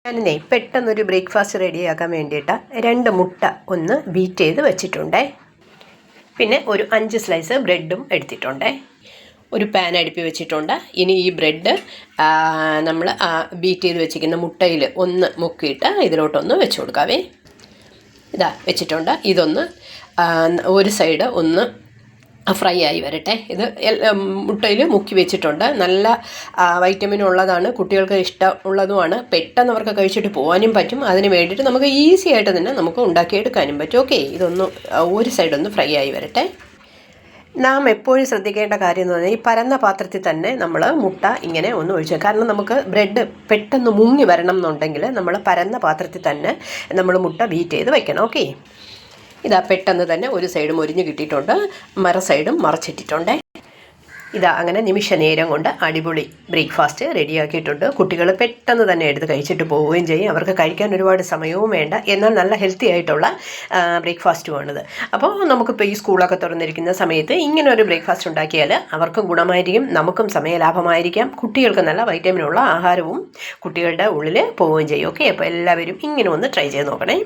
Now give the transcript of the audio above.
ഞാനിന്നേ പെട്ടെന്നൊരു ബ്രേക്ക്ഫാസ്റ്റ് റെഡിയാക്കാൻ വേണ്ടിയിട്ട് 2 മുട്ട ഒന്ന് ബീറ്റ് ചെയ്ത് വെച്ചിട്ടുണ്ടേ. പിന്നെ ഒരു 5 സ്ലൈസ് ബ്രെഡും എടുത്തിട്ടുണ്ടേ. ഒരു പാൻ അടുപ്പി വെച്ചിട്ടുണ്ട്. ഇനി ഈ ബ്രെഡ് നമ്മൾ ബീറ്റ് ചെയ്ത് വെച്ചിരിക്കുന്ന മുട്ടയിൽ ഒന്ന് മുക്കിയിട്ട് ഇതിലോട്ടൊന്ന് വെച്ച് കൊടുക്കാവേ. ഇതാ വെച്ചിട്ടുണ്ട്. ഇതൊന്ന് ഒരു സൈഡ് ഒന്ന് ഫ്രൈ ആയി വരട്ടെ. ഇത് മുട്ടയിൽ മുക്കി വെച്ചിട്ടുണ്ട്. നല്ല വൈറ്റമിൻ ഉള്ളതാണ്, കുട്ടികൾക്ക് ഇഷ്ടമുള്ളതുമാണ്. പെട്ടെന്ന് അവർക്ക് കഴിച്ചിട്ട് പോകാനും പറ്റും. അതിന് വേണ്ടിയിട്ട് നമുക്ക് ഈസി ആയിട്ട് തന്നെ നമുക്ക് ഉണ്ടാക്കിയെടുക്കാനും പറ്റും. ഓക്കെ, ഇതൊന്ന് ഒരു സൈഡൊന്ന് ഫ്രൈ ആയി വരട്ടെ. നാം എപ്പോഴും ശ്രദ്ധിക്കേണ്ട കാര്യം എന്ന് പറഞ്ഞാൽ ഈ പരന്ന പാത്രത്തിൽ തന്നെ നമ്മൾ മുട്ട ഇങ്ങനെ ഒന്ന് ഒഴിച്ചു. കാരണം നമുക്ക് ബ്രെഡ് പെട്ടെന്ന് മുങ്ങി വരണം എന്നുണ്ടെങ്കിൽ നമ്മൾ പരന്ന പാത്രത്തിൽ തന്നെ നമ്മൾ മുട്ട ബീറ്റ് ചെയ്ത് വയ്ക്കണം. ഓക്കെ, ഇതാ പെട്ടെന്ന് തന്നെ ഒരു സൈഡ് മൊരിഞ്ഞ് കിട്ടിയിട്ടുണ്ട്, മറ സൈഡും മറച്ചിട്ടിട്ടുണ്ട്. ഇതാ അങ്ങനെ നിമിഷ നേരം കൊണ്ട് അടിപൊളി ബ്രേക്ക്ഫാസ്റ്റ് റെഡിയാക്കിയിട്ടുണ്ട്. കുട്ടികൾ പെട്ടെന്ന് തന്നെ എടുത്ത് കഴിച്ചിട്ട് പോവുകയും ചെയ്യും. അവർക്ക് കഴിക്കാൻ ഒരുപാട് സമയവും വേണ്ട, എന്നാൽ നല്ല ഹെൽത്തി ആയിട്ടുള്ള ബ്രേക്ക്ഫാസ്റ്റുമാണിത്. അപ്പോൾ നമുക്കിപ്പോൾ ഈ സ്കൂളൊക്കെ തുറന്നിരിക്കുന്ന സമയത്ത് ഇങ്ങനെ ഒരു ബ്രേക്ക്ഫാസ്റ്റ് ഉണ്ടാക്കിയാൽ അവർക്കും ഗുണമായിരിക്കും, നമുക്കും സമയലാഭമായിരിക്കാം, കുട്ടികൾക്ക് നല്ല വൈറ്റമിനുള്ള ആഹാരവും കുട്ടികളുടെ ഉള്ളിൽ പോവുകയും ചെയ്യും. ഓക്കെ, അപ്പോൾ എല്ലാവരും ഇങ്ങനെ ഒന്ന് ട്രൈ ചെയ്ത് നോക്കണേ.